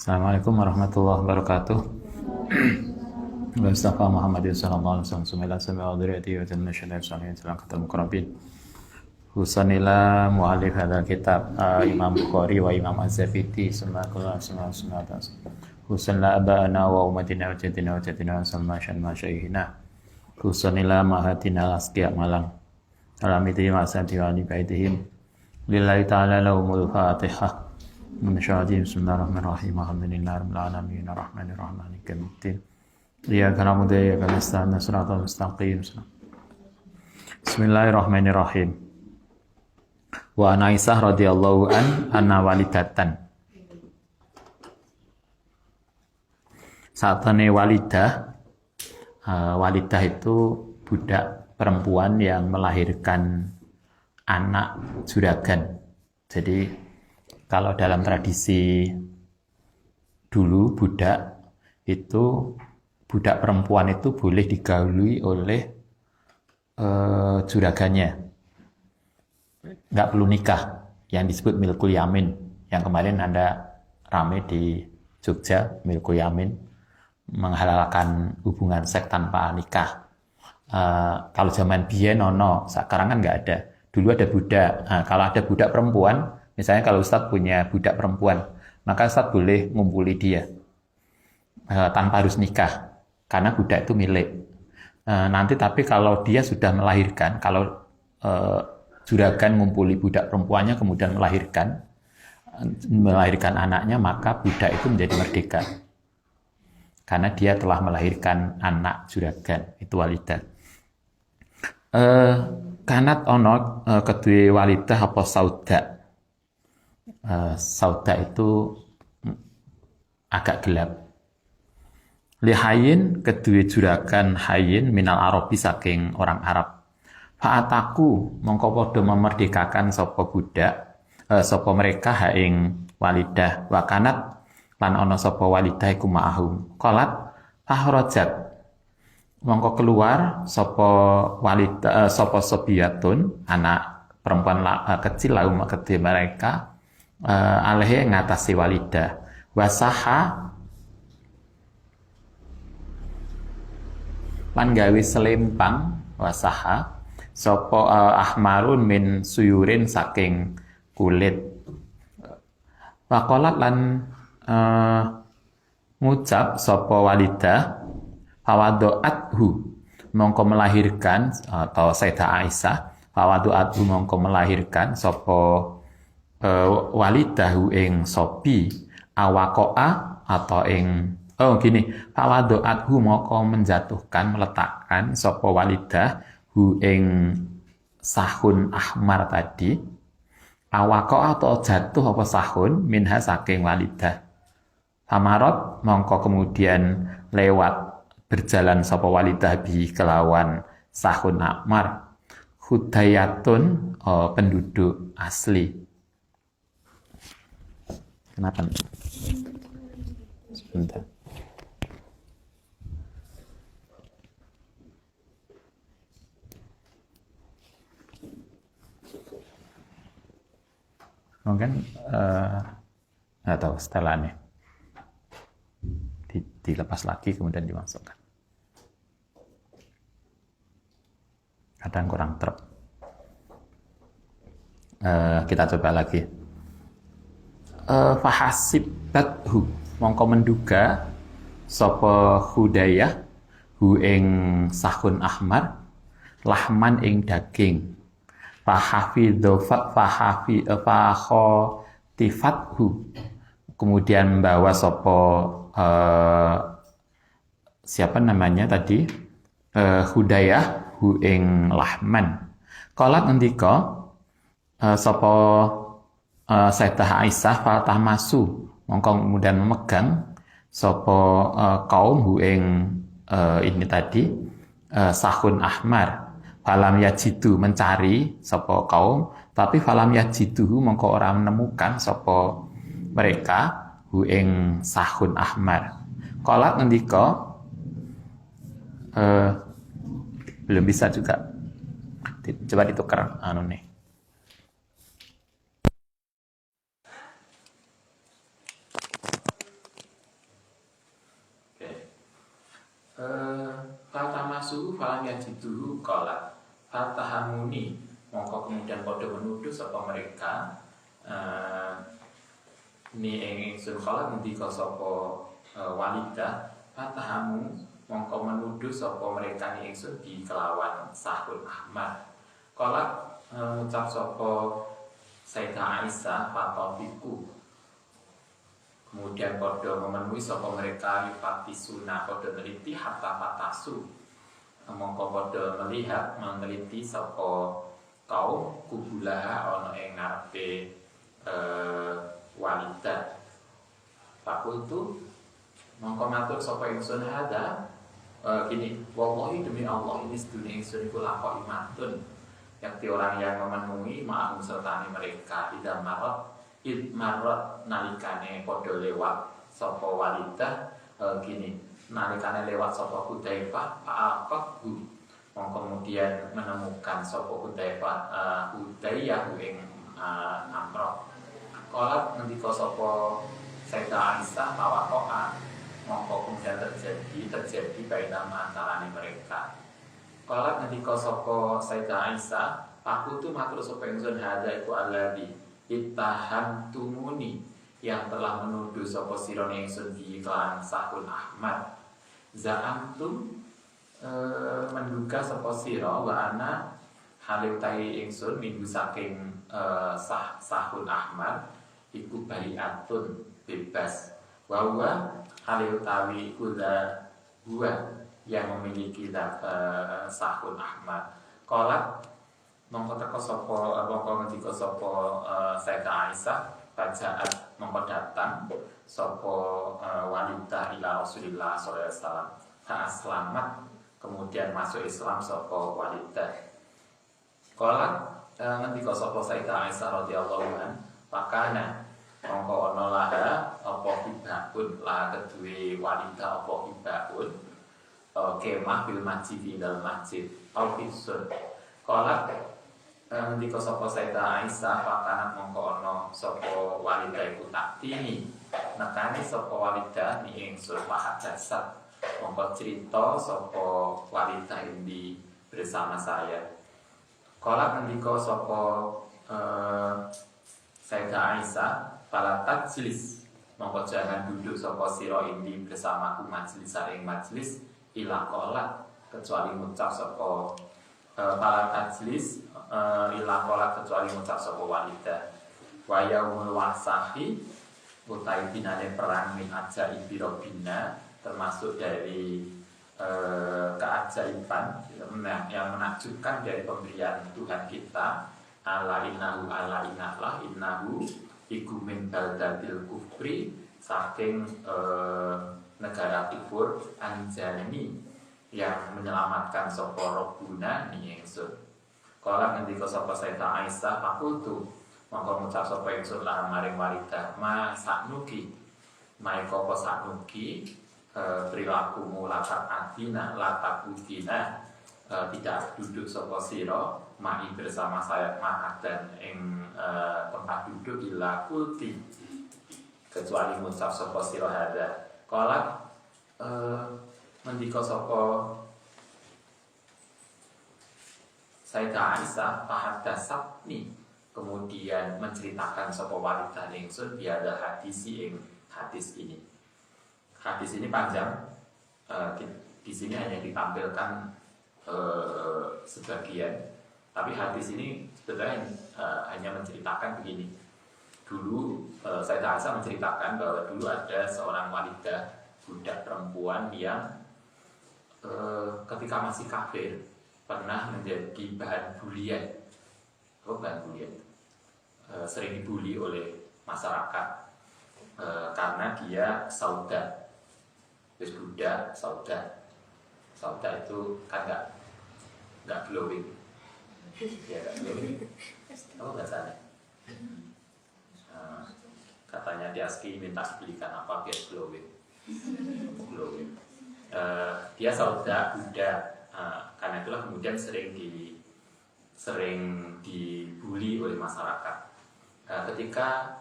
Assalamualaikum warahmatullahi wabarakatuh. Mustafa Muhammad sallallahu alaihi wasallam sumila sami wa dzurriyyati wa janna syadda salihin salam khatam muqarrabin. Husanila mu'allif hadzal kitab Imam Bukhari wa Imam Az-Zafiti sallallahu Husanila aba'ana wa umatina wa jatina wa jatina wa salma syamma syaihina. Husanila mahatina asqiya malang. Alamiti ma'asati wa alibaitihim. Lillahi ta'ala lahumul fatihah. Bismillahirrahmanirrahim. Alhamdulillahi rabbil alamin arrahmanir rahim maliki yaumiddin. Iyyaka na'budu wa iyyaka nasta'in shiratal mustaqim. Bismillahirrahmanirrahim. Wa an Aisyah radhiyallahu anha walidatan. Satane walidah, walidah itu budak perempuan yang melahirkan anak juragan. Jadi kalau dalam tradisi dulu budak perempuan itu boleh digauli oleh juragannya, nggak perlu nikah, yang disebut milkul yamin, yang kemarin Anda rame di Jogja, milkul yamin, menghalalkan hubungan seks tanpa nikah. Kalau zaman biyen sekarang kan nggak ada. Dulu ada budak. Kalau ada budak perempuan, misalnya kalau Ustadz punya budak perempuan, maka Ustadz boleh ngumpuli dia tanpa harus nikah, karena budak itu milik. Nanti tapi kalau dia sudah melahirkan, kalau juragan ngumpuli budak perempuannya kemudian melahirkan anaknya, maka budak itu menjadi merdeka. Karena dia telah melahirkan anak juragan, itu walidah. Kanat ono kedua walidah apa sauda. Sauda itu agak gelap. Lihayin kedua juragan hayin minal Arabi saking orang Arab. Fa'ataku mongko padha memerdekakan sapa budak, sapa mereka haing walidah. Wa kanat lan ana sapa walidah iku ma'ahum. Qalat fahrajat mongko keluar sapa walidah, sapa sobiyatun, anak perempuan kecil laum kedhe mereka, alaihi ngatasi walidah. Wasaha lan gawe selempang, wasaha sapa ahmarun min suyurin saking kulit. Waqalat lan ngucap sapa walidah fawadoathu mongko melahirkan, atau Sayyidah Aisyah fawadoathu mongko melahirkan sapa walidahu ing sobi awakoa atau ing fawadoathu mongko menjatuhkan, meletakkan sapa walidahu ing sahun ahmar tadi, awakoa atau jatuh apa sahun minha saking walidah. Famarot mongko kemudian lewat berjalan sapa walidah bi kelawan sahun ahmar hudayatun, penduduk asli. Kenapa? Sebentar. Mungkin nggak tahu setelannya dilepas lagi kemudian dimasukkan. Kadang kurang trep. Kita coba lagi. Fahasibathu mongko menduga sapa hudayah hu ing sahun ahmar lahman ing daging. Fahotifathu kemudian membawa sapa siapa namanya tadi, hudayah hu ing lahman. Qalat ngendika sapa Sayyidah Aisyah fatahmasu mongko kemudian memegang sapa kaum hu ing ini tadi sahun ahmar. Falam yajidu mencari sapa kaum, tapi falam yajidu mongko ora menemukan sapa mereka hu ing sahun ahmar. Qalat ngendika belum bisa juga. Coba ditukar nih. nasu falam yajiduhu qala fatahamuni, mongko kemudian padha menuduh sapa mereka ni ingsun qala ngendika sapa Walidah fatahamu, mongko menuduh sapa mereka ni ingsun di kelawan Sahul Ahmad. Qala ngucap sapa Sayyidah Aisyah fatafiku, kemudian padha memenuhi sapa mereka yufatisuna, padha neliti hatta fatasu, mongko padha melihat meneliti sapa kaum kubulaha ana ing ngarepe Walidah. Fakultu, mongko matur sapa ingsun hada gini, wallahi demi Allah ini sedunia ingsun iku lakok imatun, yakti orang yang memenuhi ma'ahum sertani mereka idam marot nalikane podo lewat sopo Walidah gini, nalikane lewat sopo Hudzaifah fa'aqahu, kemudian menemukan sopo Hudzaifah Hudayyah ing Amroh. Kolat ngendika sopo Sayyidah Aisyah tawakoa, mongko kemudian terjadi bainama antarane mereka. Kolat ngendika sapa Sayyidah Aisyah, aku tuh matur sapa ingsun hadza iku alladzi ittahamtumuni, yang telah menuduh sapa sira ingsun di iklan Sahul Ahmad. Za'amtum menduga sapa sira wa ana hale utahe ingsun minggu saking Sahul Ahmad iku bariatun bebas, wa hale utawi kuda gua yang memiliki Sahul Ahmad. Kolat mongko teko sapa mongko ngendika sapa Sayyidah Aisyah bajaat mongko datang sapa Walidah ila Rasulillah sallallahu alaihi wasallam selamat, kemudian masuk Islam sapa Walidah. Kolat ngendika sapa Sayyidah Aisyah radhiyallahu anha pakana mongko ana laha apa hibahun la kedue Walidah apa hibahun kemah bil masjid dal masjid au hisun. Qala ndika sapa Sayyidah Aisyah pakana mongko ana sapa Walidah iku taktini, nekani sapa Walidah ni ingsun bahasa mongko cerita sapa Walidah ini bersama saya. Qala ndika sapa Sayyidah Aisyah fala tajlis, mongko jangan duduk sapa sira ini bersamaku majlis ing majlis ila qolat, kecuali ngucap sapa para tajlis ila qolat, kecuali ngucap sapa Walidah. Wa yaumul wasahi utai dinane perang min ajaibi rabbina, termasuk dari keajaiban yang menakjubkan dari pemberian Tuhan kita. Ala innahu iku min baldatil kufri, saking negara kufur anjani yang menyelamatkan sapa Rabbuna ni ingsun. Kala ngendika sapa Sayyidah Aisyah fakultu, mongko ngucap sapa ingsun lan maring Walidah ma saknuki, maiko apa saknuki perilakumu latak adina latak udina, tidak duduk sapa sira ma'i bersama saya ma'ad dan ing tempat duduk ila kulti, kecuali ngucap sapa sira hadza. Kala mendika sapa Sayyidah Aisyah fahadasatni, kemudian menceritakan sapa Walidah ingsun biada hadis ini. Hadis ini panjang, di sini hanya ditampilkan sebagian, tapi hadis ini sebenarnya hanya menceritakan begini. Dulu Sayyidah Aisyah menceritakan bahwa dulu ada seorang Walidah, budak perempuan yang ketika masih kafir pernah menjadi bahan bulian. Bahan bulian? Sering dibully oleh masyarakat karena dia sauda. Terus budak sauda. Sauda itu kan nggak glowing. Ya nggak glowing. Apa bahasanya? Katanya di ASKI minta belikan apa biar glowing. Glowing. Dia sauda budak, karena itulah kemudian sering dibully oleh masyarakat. Ketika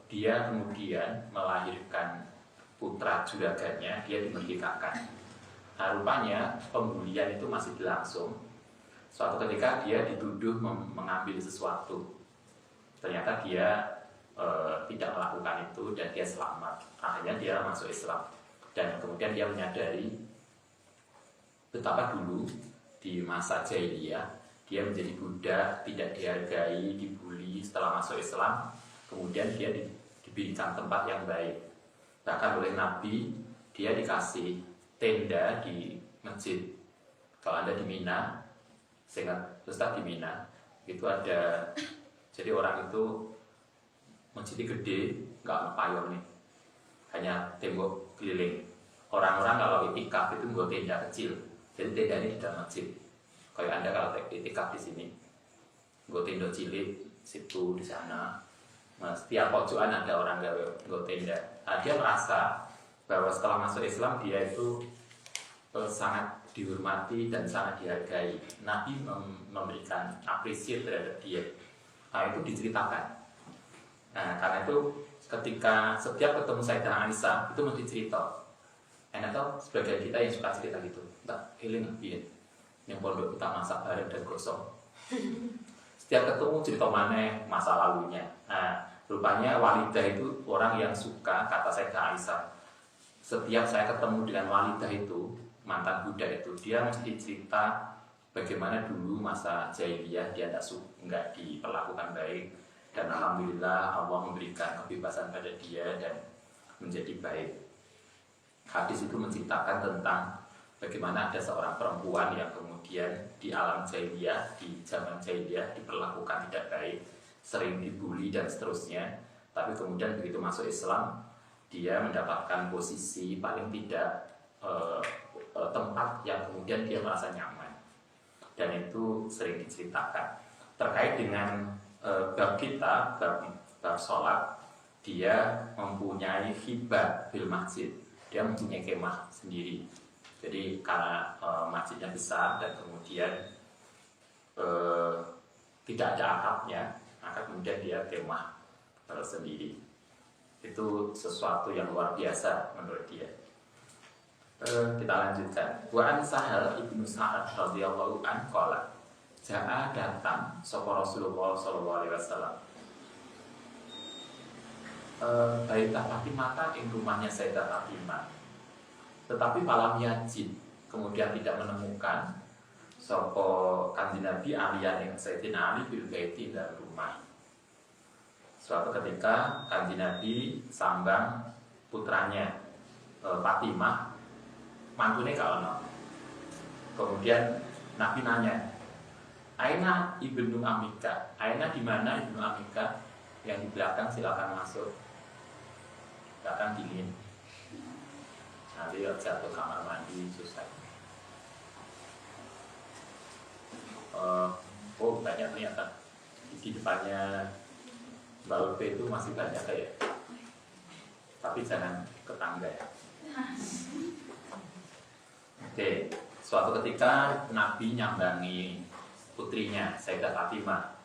dia kemudian melahirkan putra juraganya, dia dimerdekakan. Nah, rupanya pembulian itu masih berlangsung. Suatu ketika dia dituduh mengambil sesuatu. Ternyata dia tidak melakukan itu dan dia selamat. Akhirnya dia masuk Islam. Dan kemudian dia menyadari betapa dulu di masa jahiliyah dia menjadi budak, tidak dihargai, dibully. Setelah masuk Islam, kemudian dia diberikan tempat yang baik. Bahkan oleh Nabi, dia dikasih tenda di masjid. Kalau Anda di Mina, saya ingat Ustaz di Mina, itu ada, jadi orang itu masjidnya gede, nggak payung nih, hanya tembok keliling. Orang-orang kalau itikaf itu buat tenda kecil, jadi tenda ini di dalam masjid. Kayak Anda kalau itikaf di sini, buat tenda cilik, situ di sana. Nah, setiap pojokan ada orang buat tenda. Nah, dia merasa bahwa setelah masuk Islam dia itu sangat dihormati dan sangat dihargai. Nabi memberikan apresiasi terhadap dia. Nah, itu diceritakan. Nah, karena itu ketika setiap ketemu Sayyidah Aisyah itu mesti cerita. Enak tau sebagian kita yang suka cerita gitu. Mbak, healing Nabi yang pondok kita masak bareng dan gosong. Setiap ketemu cerita mana masa lalunya. Nah, rupanya Walidah itu orang yang suka, kata Sayyidah Aisyah, setiap saya ketemu dengan Walidah itu, mantan budak itu, dia mesti cerita bagaimana dulu masa jahiliyah dia nggak diperlakukan baik, dan alhamdulillah Allah memberikan kebebasan pada dia dan menjadi baik. Hadis itu menceritakan tentang bagaimana ada seorang perempuan yang kemudian di alam jahiliyah, di zaman jahiliyah diperlakukan tidak baik, sering dibully dan seterusnya, tapi kemudian begitu masuk Islam dia mendapatkan posisi paling tidak tempat yang kemudian dia merasa nyaman, dan itu sering diceritakan terkait dengan bab kita, bab sholat. Dia mempunyai hibah bil masjid, dia mempunyai kemah sendiri. Jadi karena masjidnya besar dan kemudian tidak ada atapnya, maka kemudian dia kemah sendiri. Itu sesuatu yang luar biasa menurut dia. Kita lanjutkan. Wa an Sahal ibnu Sa'ad radhiyallahu an qala, jaa datang sapa Rasulullah sallallahu alaihi wasallam. Baita Fatimah ing rumahnya Sayyidah Fatimah. Tetapi falam yajid, kemudian tidak menemukan sapa Kanjeng Nabi aliyan ing Sayyidina Ali bil baiti dalam rumah. Suatu ketika Kanjeng Nabi sambang putranya Fatimah, mantune gak ono. Kemudian Nabi nanya, Aina ibnu Amika, Aina di mana ibnu Amika? Yang di belakang silakan masuk. Belakang dingin. Nanti jatuh kamar mandi susah. Oh banyak ternyata di depannya Mbak Ulpe itu masih banyak ya. Tapi jangan ke tangga ya. Oke, suatu ketika Nabi nyambangi putrinya Sayyidah Fatimah.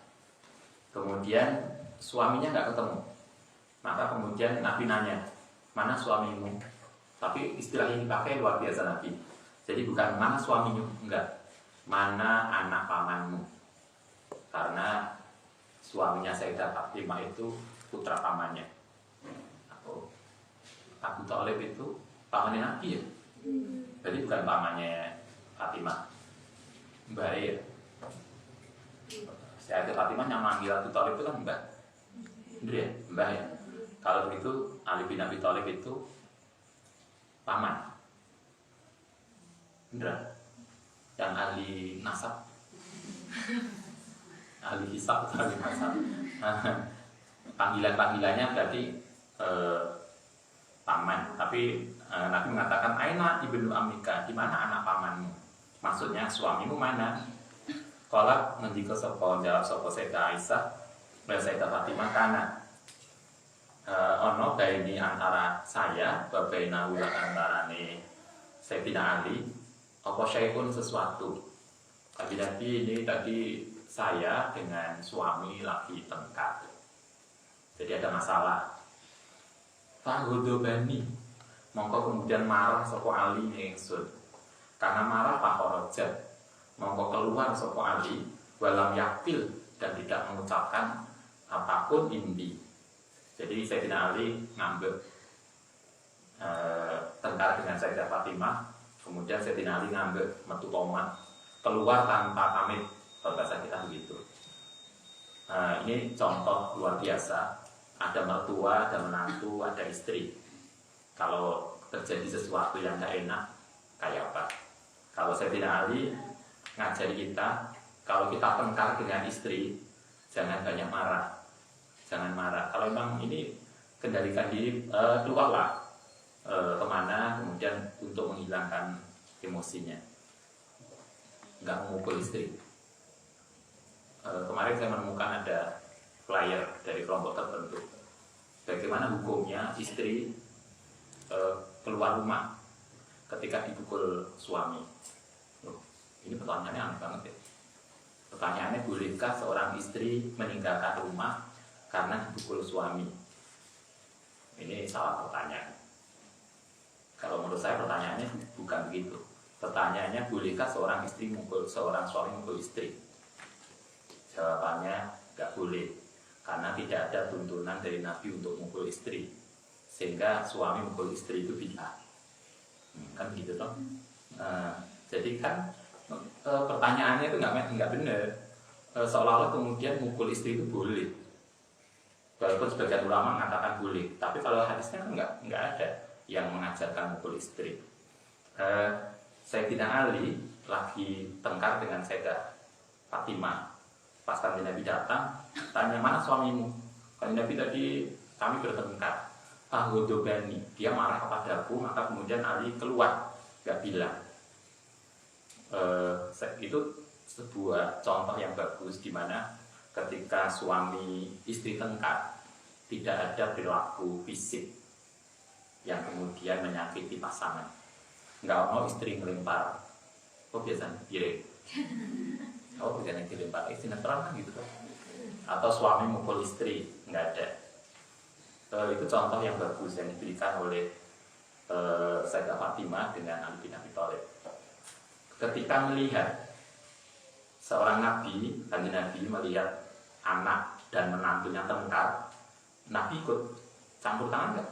Kemudian suaminya nggak ketemu. Maka kemudian Nabi nanya, mana suamimu? Tapi istilah ini pakai luar biasa Nabi. Jadi bukan mana suamimu, enggak. Mana anak pamanmu? Karena suaminya Sayyidah Fatimah itu putra pamannya. Abu Thalib itu pamannya Nabi ya. Jadi bukan pamannya Fatimah. Mbak ya. Sayyidah Fatimah yang manggil Abu Thalib itu kan Mbak. Bener ya? Mbah ya. Kalau begitu Ali bin Abi Thalib itu paman. Bener? Yang ahli nasab. Ahli hisab atau ahli nasab. Panggilan-panggilannya berarti paman. Tapi Nabi mengatakan Aina ibnu Amika, di mana anak pamanmu? Maksudnya suamimu mana? Kalau ngendika sapa jawab sapa Sayyidah Aisyah, Sayyidah Fatimah kana ono baini antara saya wa baina antarane Sayyidina Ali apa syai'un sesuatu. Tapi ini tadi saya dengan suami lagi tengkar. Jadi ada masalah. Faghudobani, mongko kemudian marah sapa Ali ingsun. Karena marah fakharaja, mongko keluar sapa Ali walam yakil, dan tidak mengucapkan apapun indi. Jadi Sayyidina Ali ngambil tengkar dengan Sayyidah Fatimah, kemudian Sayyidina Ali ngambil metu tomat, keluar tanpa pamit, bahasa kita begitu. Ini contoh luar biasa. Ada mertua, ada menantu, ada istri. Kalau terjadi sesuatu yang tidak enak, kayak apa? Kalau Sayyidina Ali ngajari kita, kalau kita tengkar dengan istri, jangan banyak marah, jangan marah. Kalau memang ini kendalikan diri, keluarlah kemana, kemudian untuk menghilangkan emosinya, nggak memukul istri. Kemarin saya menemukan ada flyer dari kelompok tertentu, bagaimana hukumnya istri keluar rumah ketika dipukul suami. Ini pertanyaannya aneh banget ya. Pertanyaannya, bolehkah seorang istri meninggalkan rumah karena dipukul suami? Ini salah pertanyaan. Kalau menurut saya pertanyaannya bukan begitu. Pertanyaannya, bolehkah seorang istri mukul, seorang suami mukul istri? Jawabannya nggak boleh, karena tidak ada tuntunan dari Nabi untuk mukul istri, sehingga suami mukul istri itu bid'ah. Kan gitu toh. Jadi kan pertanyaannya itu nggak benar. Seolah-olah kemudian mukul istri itu boleh, walaupun sebagian ulama mengatakan boleh, tapi kalau hadisnya kan nggak ada yang mengajarkan mukul istri. Sayyidina Ali lagi tengkar dengan Sayyidah Fatimah. Pas kanjeng Nabi datang, tanya, mana suamimu? Kanjeng Nabi tadi kami bertengkar. Fahodobani, dia marah kepadaku, maka kemudian Ali keluar, gak bilang. Itu sebuah contoh yang bagus, di mana ketika suami istri tengkar, tidak ada perilaku fisik yang kemudian menyakiti pasangan. Nggak mau istri melempar, biasanya piring. Bukan yang dilempar, sinetron kan gitu kan. Atau suami mukul istri, nggak ada. Itu contoh yang bagus yang diberikan oleh Sayyidah Fatimah dengan Ali bin Abi Thalib. Ketika melihat seorang nabi, kanjeng Nabi melihat anak dan menantunya tengkar, Nabi ikut campur tangan nggak?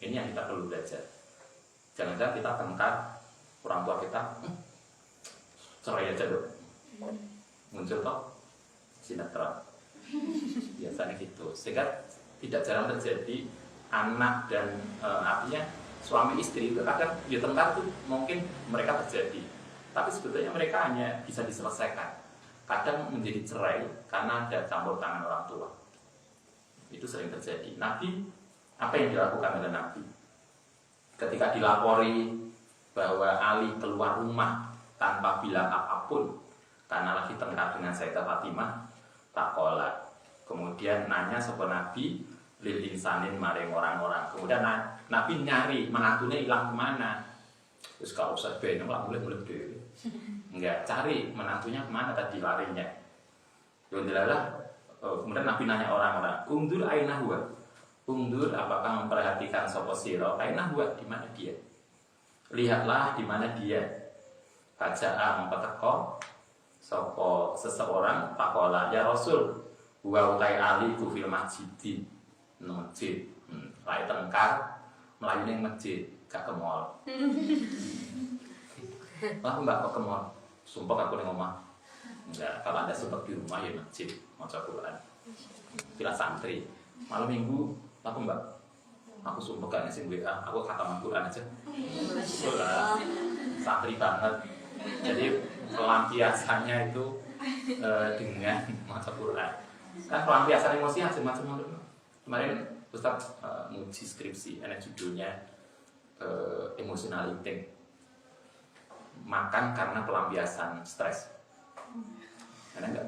Ini yang kita perlu belajar. Jangan-jangan kita tengkar, orang tua kita cerai aja dong, muncul toh sinetron, biasanya gitu. Sehingga tidak jarang terjadi anak dan artinya suami istri itu kadang ya tengkar tuh mungkin mereka terjadi, tapi sebetulnya mereka hanya bisa diselesaikan. Kadang menjadi cerai karena ada campur tangan orang tua. Itu sering terjadi. Nabi, apa yang dilakukan oleh Nabi ketika dilapori bahwa Ali keluar rumah tanpa bilang apapun karena lagi tengkar dengan Sayyidah Fatimah, takola, kemudian nanya sapa Nabi lil insanin maring orang-orang. Kemudian Nabi nyari menantunya hilang kemana. Terus kalau usah benong lah mulai dhewe. Enggak, cari menantunya kemana tadi larinya. Yondilalah, kemudian Nabi nanya orang-orang, "Undur aina huwa?" Undur, apakah memperhatikan sapa sira? Aina huwa, di mana dia? Lihatlah di mana dia. Kaja'a mempeteko sapa seseorang pakola, ya Rasul, wa utai Ali ku fil masjid, masjid. Lai tengkar melayu ning masjid, gak ke mall. Lah Mbak kok ke mall? Sumpah aku ning omah. Enggak, kalau Anda sempat di rumah ya masjid, maca Quran. Kira santri. Malam Minggu, aku Mbak, aku sumpah gak ngasih WA, aku khataman Quran aja. Santri banget. Jadi pelampiasannya itu dengan maca Quran. Kan pelampiasan emosi macam-macam. Kemarin Ustaz nguji skripsi, ada judulnya emotional eating. Makan karena pelampiasan stres. Ada enggak?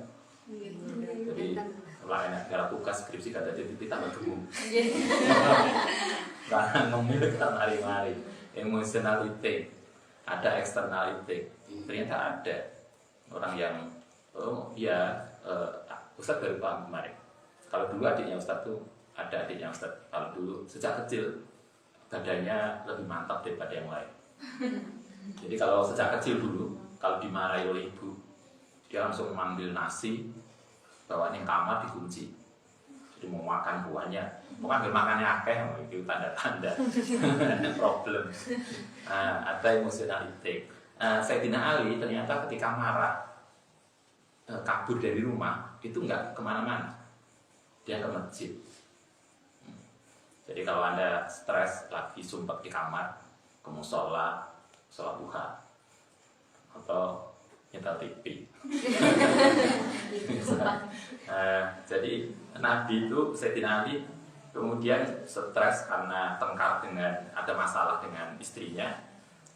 Jadi kalau ada tugas skripsi kata jadi kita bergabung. Karena memilih kita mari-mari emotional eating. Ada external eating. Ternyata ada orang yang Ustaz baru paham kemarin. Kalau dulu adiknya Ustaz tuh ada adiknya Ustaz. Kalau dulu sejak kecil badannya lebih mantap daripada yang lain. Jadi kalau sejak kecil dulu, kalau dimarahi oleh ibu, dia langsung mengambil nasi, bawa ning kamar dikunci. Jadi mau makan buahnya, mau ambil makannya akeh, itu tanda-tanda problem. Ada emosionalitas. Sayyidina Ali ternyata ketika marah, kabur dari rumah, itu nggak kemana-mana, dia ke masjid. Jadi kalau Anda stres lagi sumpah di kamar, ke musola, sholat duha, atau nyetel TV. Jadi Nabi itu, Sayyidina Ali, kemudian stres karena tengkar dengan, ada masalah dengan istrinya.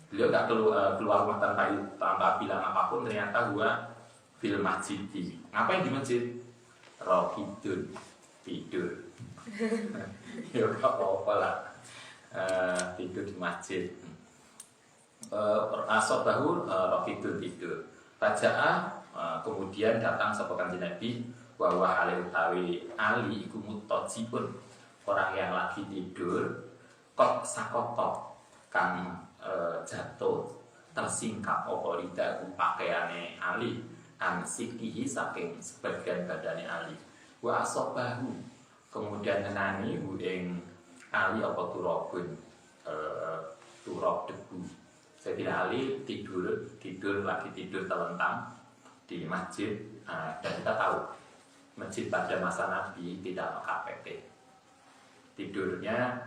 Beliau nggak keluar rumah tanpa bilang apapun, ternyata gua fil masjid. Ngapain di masjid? Rohidun, tidur. Ya gak apa-apa lah, tidur di masjid. Asobahu rohidun, tidur. Faja'ah, kemudian datang sapa Kanjeng Nabi bahwa Ali iku mutajibun, orang yang lagi tidur, kok sakotok kang jatuh tersingkap apa lidahu pakaiane Ali ansikihi saking sebagian badane Ali wa asobahu, kemudian ngenani ing Ali apa turabun, turab debu. Sayyidina Ali tidur lagi tidur telentang di masjid, dan kita tahu masjid pada masa Nabi tidak KPP. Tidurnya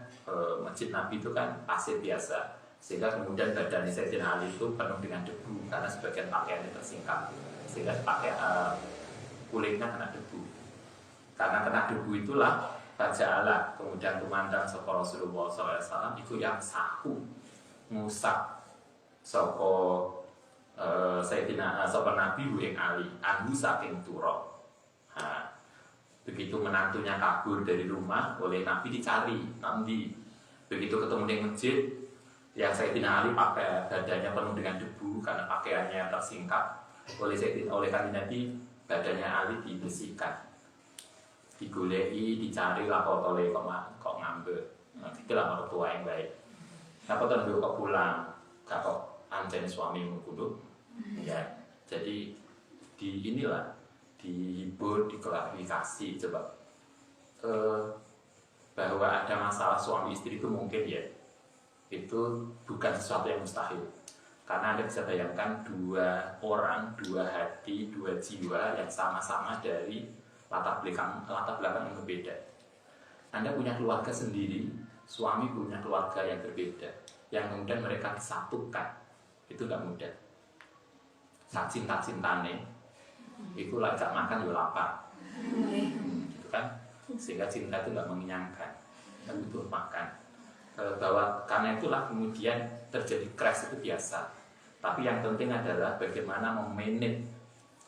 masjid Nabi itu kan pasir biasa, sehingga kemudian badan Sayyidina Ali itu penuh dengan debu karena sebagian pakaiannya tersingkap, sehingga kulitnya kena debu. Karena kena debu itulah Faja'ala, kemudian kumandang sapa Rasulullah SAW itu yang sahu ngusak sapa Sayyidina sapa Nabi ing Ali anhu saking turab. Begitu menantunya kabur dari rumah, oleh Nabi dicari nanti. Begitu ketemu di masjid, yang Sayyidina Ali pakai badannya penuh dengan debu karena pakaiannya tersingkap, oleh Kanjeng Nabi badannya Ali dibersihkan, digoleki, dicari lah kok ngambil. Itulah orang tua yang baik. Apa tuh kok pulang, kok anjani suami mengkudu, ya. Jadi dihibur, diklarifikasi coba bahwa ada masalah suami istri itu mungkin ya, itu bukan sesuatu yang mustahil. Karena Anda bisa bayangkan dua orang, dua hati, dua jiwa yang sama-sama dari latar belakang yang berbeda. Anda punya keluarga sendiri, suami punya keluarga yang berbeda, yang kemudian mereka disatukan, itu nggak mudah. Sak cinta-cintane, itu lajak makan ya lapar, gitu kan? Sehingga cinta itu nggak mengenyangkan, dan butuh makan. Bahwa karena itulah kemudian terjadi crash itu biasa. Tapi yang penting adalah bagaimana memanage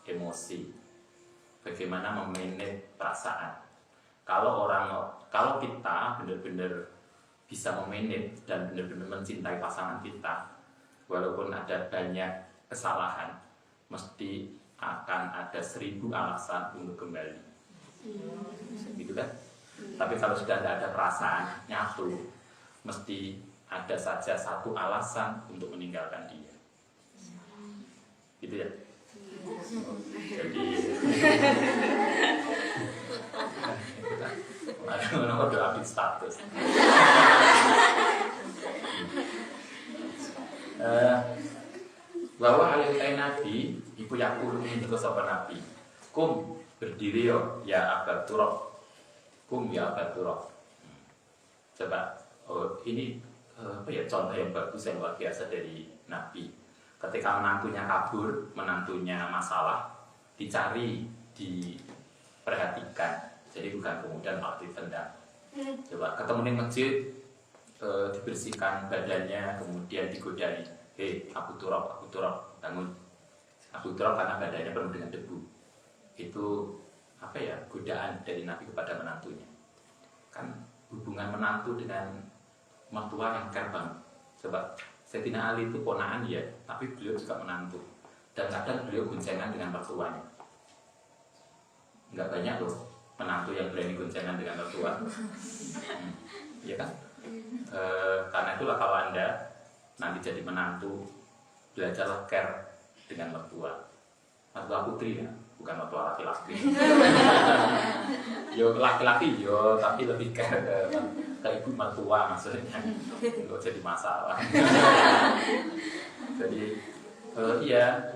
emosi, bagaimana memanage perasaan. Kalau kita benar-benar bisa memanage dan benar-benar mencintai pasangan kita, walaupun ada banyak kesalahan, mesti akan ada 1000 alasan untuk kembali, gitu kan? Tapi kalau sudah tidak ada perasaan nyatu, mesti ada saja satu alasan untuk meninggalkan dia, gitu ya. Jadi ada udah update status. Bahwa alih Nabi iku yakulu itu sapa Nabi, kum berdiri yo ya Aba Turab, kum ya Aba Turab. Coba ini contoh yang bagus yang luar biasa dari Nabi. Ketika menantunya kabur, menantunya masalah, dicari, diperhatikan. Jadi bukan kemudian malah ditendang. Coba ketemu di masjid, dibersihkan badannya, kemudian digodani. Abu Turab, bangun. Abu Turab karena badannya penuh dengan debu. Itu godaan dari Nabi kepada menantunya. Kan hubungan menantu dengan mertua yang kerbang. Coba Sayyidina Ali itu ponaan ya, tapi beliau juga menantu. Dan kadang beliau goncengan dengan mertuanya. Enggak banyak loh menantu yang berani goncengan dengan mertua. Iya kan? Karena itulah kalau Anda nanti jadi menantu, belajarlah care dengan mertua putri ya, bukan mertua laki-laki. Yo laki-laki yo, tapi lebih care ke ibu mertua maksudnya, nggak jadi masalah. Jadi iya,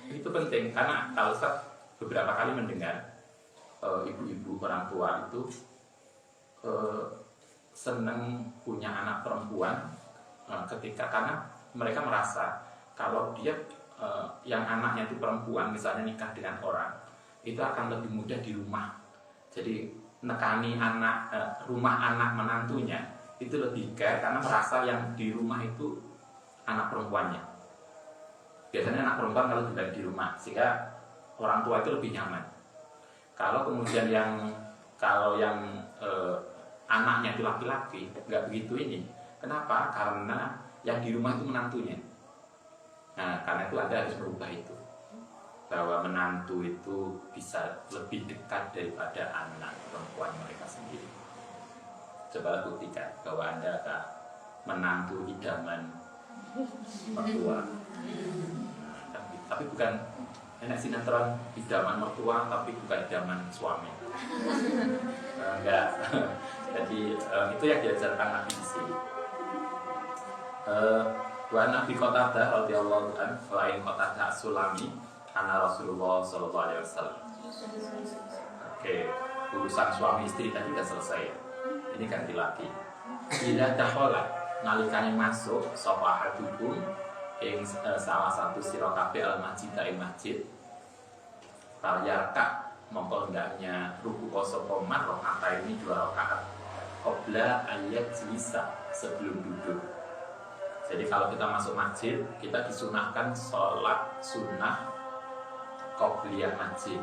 itu penting karena kalau saya beberapa kali mendengar ibu-ibu orang tua itu senang punya anak perempuan karena mereka merasa kalau dia yang anaknya itu perempuan misalnya nikah dengan orang itu akan lebih mudah di rumah. Jadi nekani anak rumah anak menantunya itu lebih care karena merasa yang di rumah itu anak perempuannya. Biasanya anak perempuan kalau tinggal di rumah sehingga orang tua itu lebih nyaman. Kalau kemudian kalau yang anaknya itu laki-laki nggak begitu ini. Kenapa? Karena yang di rumah itu menantunya. Nah, karena itu Anda harus merubah itu. Bahwa menantu itu bisa lebih dekat daripada anak perempuan mereka sendiri. Coba buktikan bahwa Anda adalah menantu idaman mertua. Tapi bukan enak sinetron idaman mertua, tapi bukan idaman suami. Enggak. Jadi itu yang diajarkan Nabi di sini. Wa Nabi Qatadah radhiyallahu anhu lain Qatadah Sulami ana Rasulullah sallallahu alaihi wasallam. Oke, urusan suami istri tadi sudah selesai. Ini ganti lagi. Bila dakhala nalikane masuk sapa hadukum ing salah satu sira kabeh al-masjid ing masjid. Falyarka mongko hendaknya ruku sapa man rakaat ini 2 rakaat. Qabla ayat jilisa sebelum duduk. Jadi kalau kita masuk masjid, kita disunahkan sholat sunnah qobliyah masjid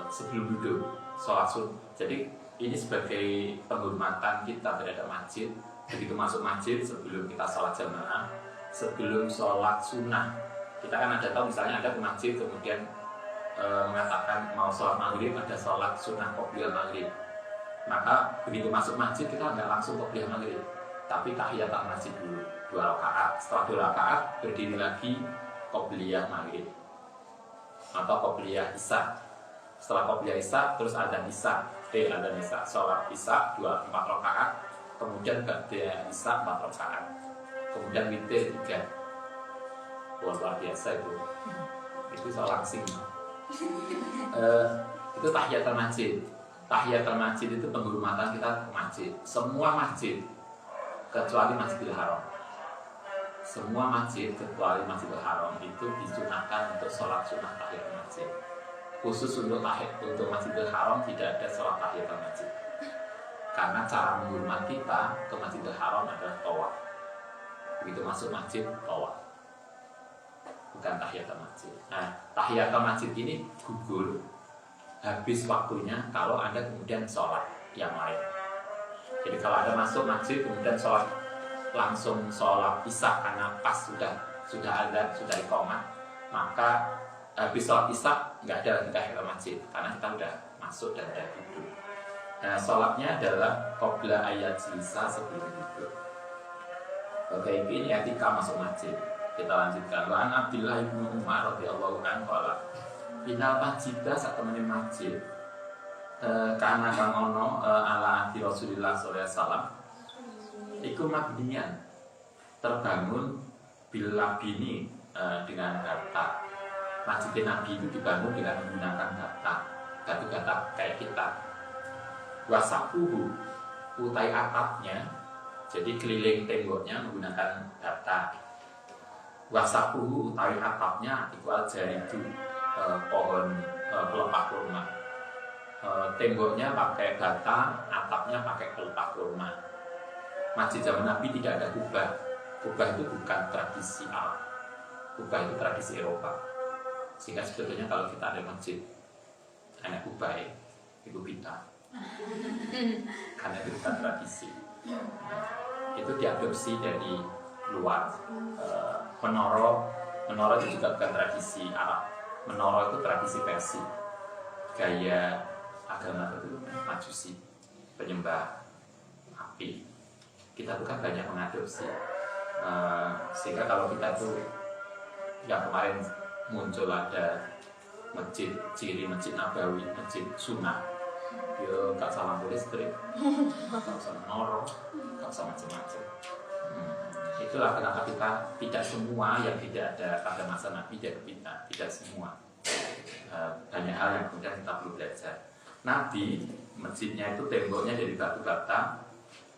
sebelum duduk, sholat sunnah. Jadi ini sebagai penghormatan kita terhadap masjid. Begitu masuk masjid, sebelum kita sholat jamaah, sebelum sholat sunnah, kita kan ada tahu misalnya ada ke masjid kemudian mengatakan mau sholat maghrib, ada sholat sunnah qobliyah maghrib. Maka begitu masuk masjid kita nggak langsung qobliyah maghrib, tapi tahiyatul masjid dulu 2 rakaat. Setelah 2 rakaat berdiri lagi qobliyah maghrib atau qobliyah isya. Setelah qobliyah isya terus ada isya, sholat isya 4 rakaat, kemudian ba'da isya 4 rakaat, kemudian witir 3. Luar biasa itu sholat sing. Itu tahiyatul masjid. Tahiyatul masjid itu penghormatan kita ke masjid. Semua masjid kecuali Masjidil Haram. Semua masjid kecuali Masjidil Haram itu disunahkan untuk sholat sunnah tahiyatul masjid. Khusus untuk Masjidil Haram tidak ada sholat tahiyatul masjid. Karena cara menghormati kita ke Masjidil Haram adalah tawaf. Begitu masuk masjid, tawaf. Bukan tahiyatul masjid. Nah, tahiyatul masjid ini gugur habis waktunya kalau Anda kemudian sholat yang lain. Jadi kalau Anda masuk masjid kemudian sholat langsung sholat isya karena pas sudah ada iqamah, maka habis sholat isya nggak ada lagi tahiyatul masjid karena kita sudah masuk dan sudah duduk. Nah, sholatnya adalah qabla ayat jilsa sebelum duduk. Oke, ini etika masuk masjid. Kita lanjutkan. Wa an Abdillah bin Umar radhiyallahu anhu qala Inal masjidah saat temenin masjid karena kang ono ala di Rasulullah SAW iku mabniyan terbangun bila bini dengan bata. Masjid Nabi itu dibangun dengan menggunakan batu-bata kayak kita. Wasapuhu utai atapnya, jadi keliling temboknya menggunakan bata. Wasapuhu utai atapnya itu al-jaridu pohon pelepah kurma. Temboknya pakai bata, atapnya pakai pelepah kurma. Masjid zaman Nabi tidak ada kubah. Kubah itu bukan tradisi Arab. Kubah itu tradisi Eropa. Sehingga sebetulnya kalau kita ada masjid ada kubah itu bid'ah. Karena itu bukan tradisi. Itu diadopsi dari luar. Menara itu juga bukan tradisi Arab. Menara itu tradisi Persia. Gaya agama itu Majusi, penyembah api. Kita bukan banyak mengadopsi. Sehingga kalau kita tuh yang kemarin muncul ada masjid ciri masjid Nabawi, masjid sunnah, yo gak salah listrik, gak usah noro, gak usah macam-macam. Itulah kenapa kita tidak semua yang tidak ada pada masa Nabi dari kita, tidak semua. Banyak hal yang kemudian kita perlu belajar. Nabi masjidnya itu temboknya dari batu bata,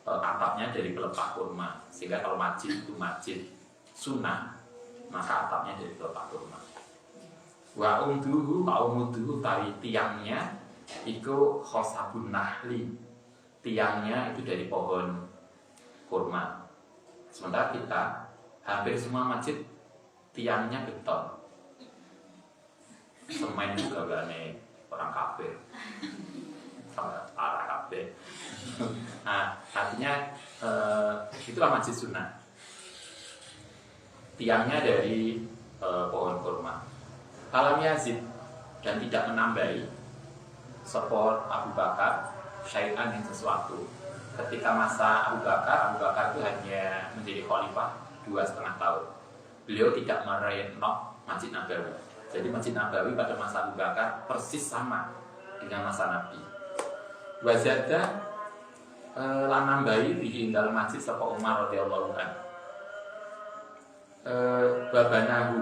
atapnya dari pelepah kurma. Sehingga kalau masjid itu masjid sunnah, maka atapnya dari pelepah kurma. Wa umduhu, tari tiangnya itu khosabun nahli, tiangnya itu dari pohon kurma. Sementara kita hampir semua masjid tiangnya beton, semen juga gane orang kafir, parah kafir. Nah, artinya itulah masjid sunnah. Tiangnya dari pohon kurma. Falam yazid, dan tidak menambahi sapa Abu Bakar syai'an yang sesuatu. Ketika masa Abu Bakar itu hanya menjadi khalifah 2,5 tahun. Beliau tidak merenov Masjid Nabawi. Jadi Masjid Nabawi pada masa Abu Bakar persis sama dengan masa Nabi. Wazada lan nambahi bihi dalam masjid sapa Umar radhiyallahu anhu. Babanahu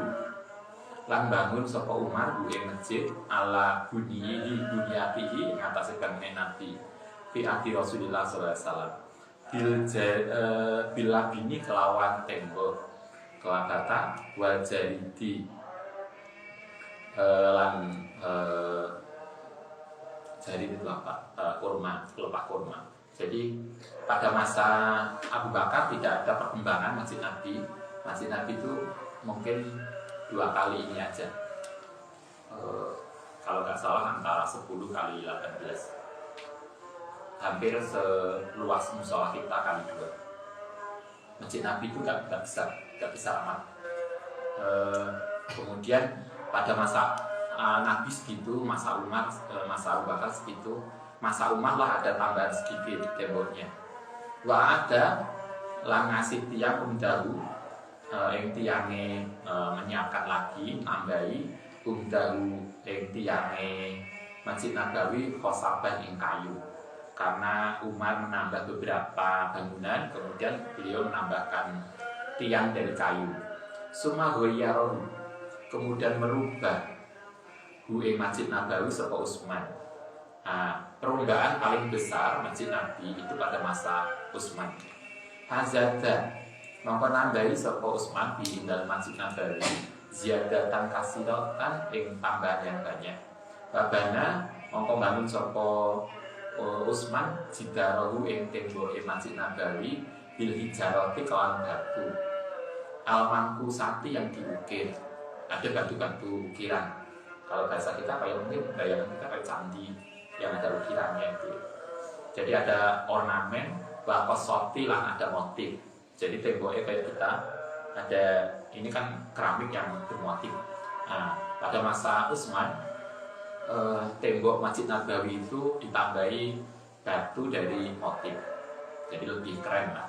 lan bangun sapa Umar ing masjid ala bunyatihi atas bangunan Nabi fi ati Rasulullah sallallahu alaihi wasallam bila bini kelawan tembok kelawan kata wajaridi lan jari itu apa kurma, pelepah kurma. Jadi pada masa Abu Bakar tidak ada perkembangan Masjid Nabi. Masjid Nabi itu mungkin 2 kali ini aja, kalau nggak salah antara 10 kali 18, hampir seluas musola kita kali 2. Masjid Nabi itu nggak bisa amat. Kemudian pada masa Nabi segitu, masa Umar, masa Abu Bakar segitu, masa Umar lah ada tambahan sedikit temboknya. Wa ada lang ngasih tiang umdahu, yang tiangnya menyiapkan lagi, nambahi umdahu yang tiangnya Masjid Nabawi khosaban yang kayu. Karena Umar menambah beberapa bangunan, kemudian beliau menambahkan tiang dari kayu. Summa ghayyarahu, kemudian merubah Masjid Nabawi sapa Utsman. Perubahan paling besar Masjid Nabi itu pada masa Utsman. Hazada mongko nambahi sapa Utsman di dalam Masjid Nabawi ziyadatan kasiratan ing tambahan yang banyak. Babana mongko bangun sapa Utsman jidarahu ing tembok Masjid Nabawi bil hijarati kelawan batu almanku sati yang diukir. Ada batu-batu ukiran. Kalau bahasa kita kayak mungkin bayangan kita kayak candi yang ada ukirannya itu. Jadi ada ornamen, wakosoti lah ada motif. Jadi temboknya kayak kita ada ini kan keramik yang bermotif. Nah, pada masa Utsman tembok Masjid Nabawi itu ditambahi batu dari motif, jadi lebih keren lah.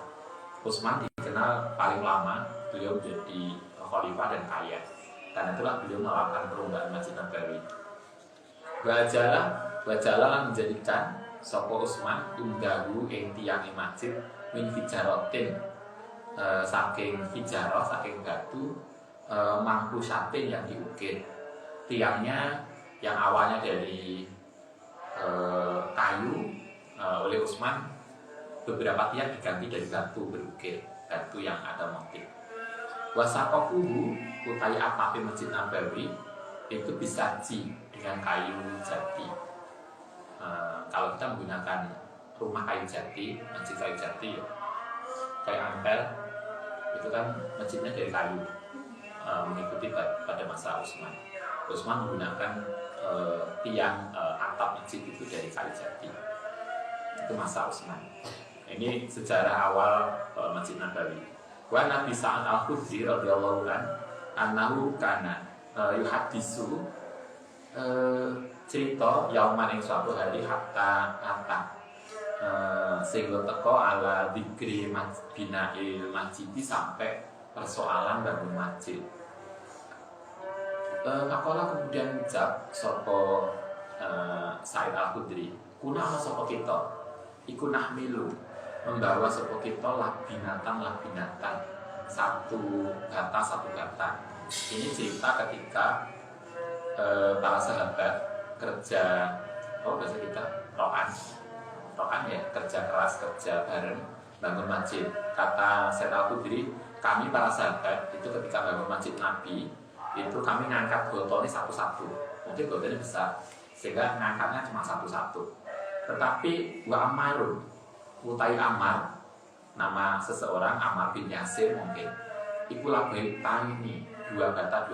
Utsman dikenal paling lama, beliau jadi khalifah dan kaya, karena itulah beliau melakukan perubahan Masjid Nabawi. Wajalah menjadikan sapa Utsman umdahu ing tiange masjid min hijarotin, saking hijarah, saking batu, mangku satin yang diukir. Tiangnya yang awalnya dari kayu, oleh Utsman beberapa tiang diganti dari batu berukir, batu yang ada motif. Wasakofuhu utai atapé Masjid Nabawi itu disaji dengan kayu jati. Kalau kita menggunakan rumah kayu jati, masjid kayu jati ya, kayak Ampel itu kan masjidnya dari kayu, mengikuti pada masa Utsman. Utsman menggunakan tiang atap masjid itu dari kayu jati. Itu masa Utsman. Ini sejarah awal Masjid Nabawi. Wa Nabi Sa'ad Al-Khudri radhiyallahu anhu kana yuhaddisu cerita yauman ing suatu hari hatta sehingga teko ala dikri bina'il masjid sampai persoalan bangun masjid. Pakola kemudian ucap sopo Said Al-Khudri, kuna ana sopo kita iku nahmilu membawa sopo kita lah binatang satu gata. Ini cerita ketika para sahabat kerja bahasa kita roan ya, kerja keras, kerja bareng bangun masjid. Kata Said Al-Khudri, kami para sahabat itu ketika bangun masjid Nabi itu kami ngangkat botolnya satu-satu, mungkin botolnya besar sehingga ngangkatnya cuma satu-satu. Tetapi wa Ammarun utai Ammar, nama seseorang Ammar bin Yasir mungkin, iku labai tani dua bata.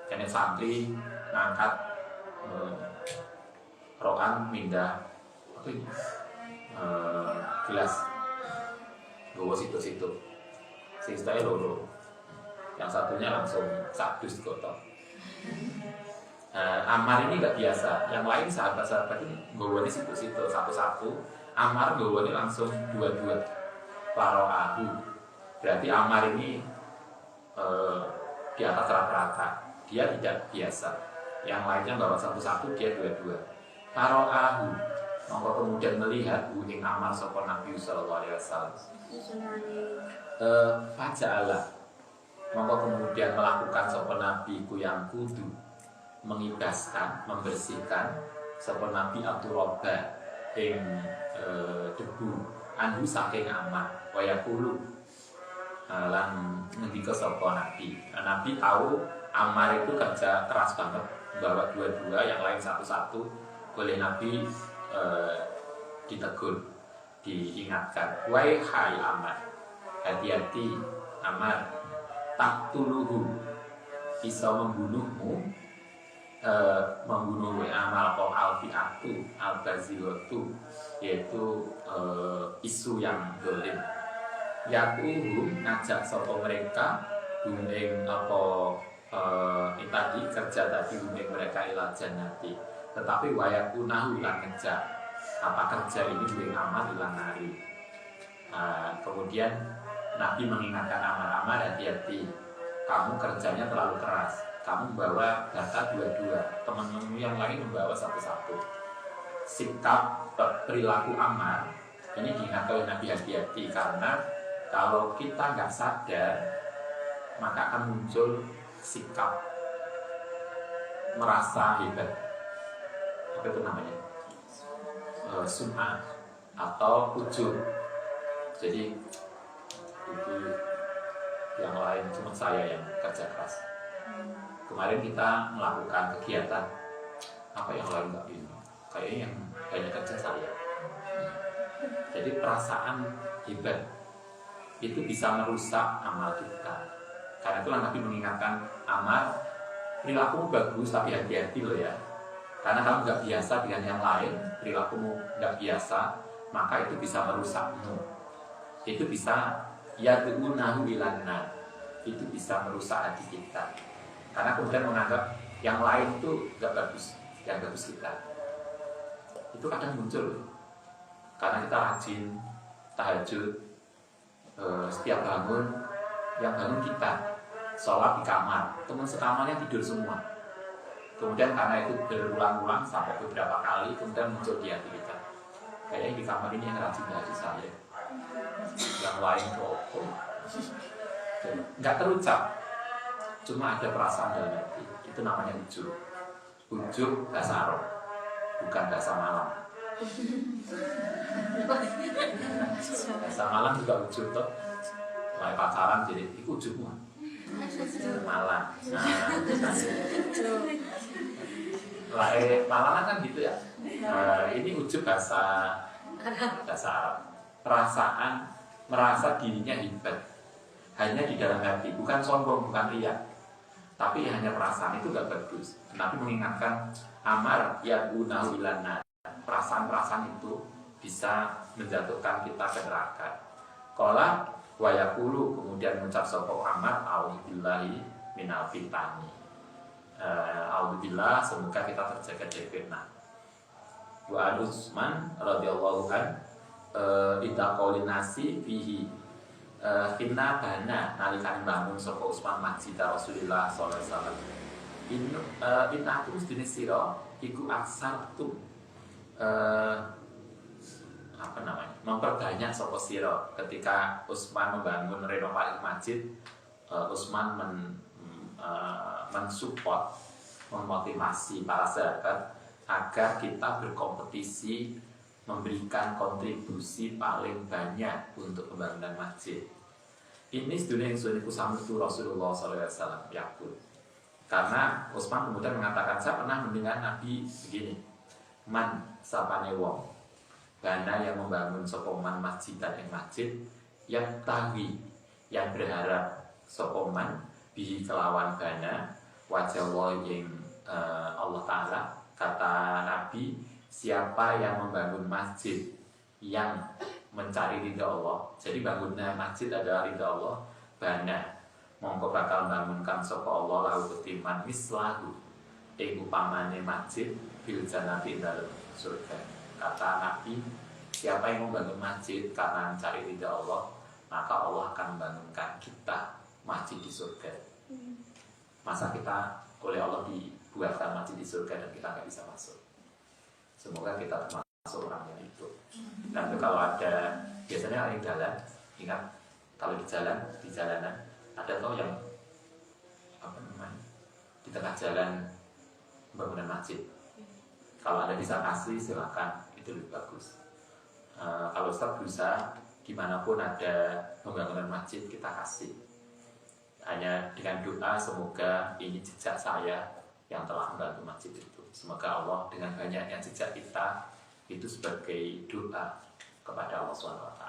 Jadi santri ngangkat rokan mindah apa ini gelas bawa situ sisanya loro, yang satunya langsung sadus gotong. Ammar ini nggak biasa, yang lain sahabat-sahabat ini bawa situ satu-satu, Ammar bawa langsung dua paroahu. Berarti Ammar ini di atas rata-rata, dia tidak biasa. Yang lainnya bawa satu-satu, dia dua. Paroahu, maka kemudian melihat ing Ammar sapa Nabi sallallahu alaihi wasallam. Faja'ala, maka kemudian melakukan sapa Nabi ku yang kudu mengibaskan, membersihkan sapa Nabi Abdurrabba ing debu anhu saking Ammar wa yaqulu lan ngendika sapa Nabi. Nabi tahu Ammar itu kerja keras banget, bawa dua, yang lain satu-satu. Oleh Nabi ditegur, diingatkan, wahai Ammar, hati-hati Ammar, taktuluhu, bisa membunuhmu, membunuh Ammar atau al-fi'atu, al-bazilatu, yaitu isu yang dolim. Yakuhu ngajak sopo mereka gumeng apa tadi kerja tadi gumeng mereka ila jannati, tetapi wayakunahu lan ngejak apa kerja ini gumeng Ammar ila nari. Kemudian Nabi mengingatkan Ammar, hati-hati, kamu kerjanya terlalu keras, kamu membawa data dua, teman-teman yang lain membawa satu-satu. Sikap perilaku Ammar ini diingatkan oleh Nabi, hati-hati, karena kalau kita nggak sadar, maka akan muncul sikap merasa hebat. Apa itu namanya? Sum'ah atau ujub. Jadi itu yang lain, cuma saya yang kerja keras. Kemarin kita melakukan kegiatan, apa yang lain nggak ini? Kayaknya yang banyak kerja saya. Jadi perasaan hebat itu bisa merusak amal kita. Karena itulah Nabi mengingatkan Ammar, perilakumu bagus tapi hati-hati loh ya. Karena kamu nggak biasa dengan yang lain, perilakumu nggak biasa, maka itu bisa merusakmu. Itu bisa yad'unahu ilanna, itu bisa merusak hati kita. Karena kemudian menganggap yang lain itu nggak bagus, yang bagus kita. Itu kadang muncul karena kita rajin tahajud. Setiap bangun, yang bangun kita sholat di kamar, teman sekamarnya tidur semua. Kemudian karena itu berulang-ulang sampai beberapa kali, kemudian muncul di hati kita, kayaknya di kamar ini yang rajin tahajud saya, yang lain rokok. Nggak terucap, cuma ada perasaan dalam hati. Itu namanya ujub. Ujub bahasa Arab, bukan bahasa Malang. Bahasa Malang juga ujub toh, mulai pacaran jadi itu ujub Malang. Malang kan gitu ya. Ini ujub bahasa Arab. Perasaan merasa dirinya hebat hanya di dalam hati, bukan sombong, bukan riya, tapi hanya perasaan. Itu gak bagus. Nabi mengingatkan Ammar ya gunahu ilana, perasaan-perasaan itu bisa menjatuhkan kita ke neraka. Qala wa yaqulu, kemudian mengucap sapa Ammar, a'udzubillahi minal fitani. A'udzubillah, semoga kita terjaga dari fitnah. Wa Utsman radhiyallahu an ida qaulin nasi fihi inna bana nalikan bangun sapa Utsman masjid Rasulullah sallallahu alaihi wasallam. Inna aku sedene sira iku aksartu apa namanya? Memperbanyak sapa sira ketika Utsman membangun renovasi masjid. Utsman mensupport, memotivasi para sahabat agar kita berkompetisi memberikan kontribusi paling banyak untuk pembangunan masjid. Ini sedunia yang sudah kusamutu Rasulullah SAW yakul. Karena Utsman kemudian mengatakan, saya pernah mendengar Nabi begini, man sapane wong bana yang membangun sopoman masjid dan masjid yang tawi yang berharap sopoman bihi kelawan bana wajah yang Allah Ta'ala. Kata Nabi, siapa yang membangun masjid yang mencari ridha Allah, jadi bangunnya masjid adalah ridha Allah, bana mongko bakal bangunkan sapa Allah lahu ketiman mislahu ing upamane masjid fil jannati dalam surga. Kata Nabi, siapa yang membangun masjid karena mencari ridha Allah, maka Allah akan membangunkan kita masjid di surga. Masa kita oleh Allah dibuatkan masjid di surga dan kita nggak bisa masuk? Semoga kita termasuk orang yang itu. Dan itu kalau ada, biasanya orang yang jalan, ingat kalau di jalanan ada toh yang apa namanya di tengah jalan bangunan masjid. Kalau ada bisa kasih silakan, itu lebih bagus. Kalau Ustaz berusaha dimanapun ada pembangunan masjid kita kasih. Hanya dengan doa semoga ini jejak saya yang telah membantu masjid itu. Semoga Allah dengan banyaknya jejak kita itu sebagai doa kepada Allah SWT.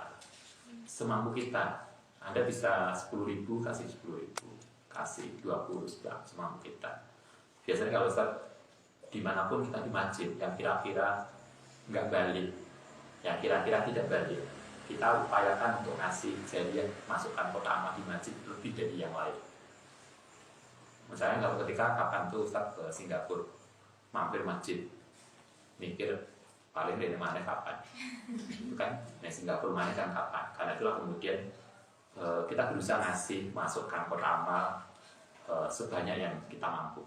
Semampu kita, Anda bisa 10.000 kasih 10.000, kasih 20 semampu kita. Biasanya kalau Ustaz dimanapun kita di masjid yang kira-kira nggak balik, yang kira-kira tidak balik, kita upayakan untuk ngasih jariah masukkan kota amal di masjid lebih dari yang lain. Misalnya kalau ketika kapan tuh Ustaz ke Singapura mampir masjid, mikir paling dari mana kapan, itu kan, nah Singapura mana kan kapan, karena itulah kemudian kita berusaha ngasih masukkan kota amal sebanyak yang kita mampu.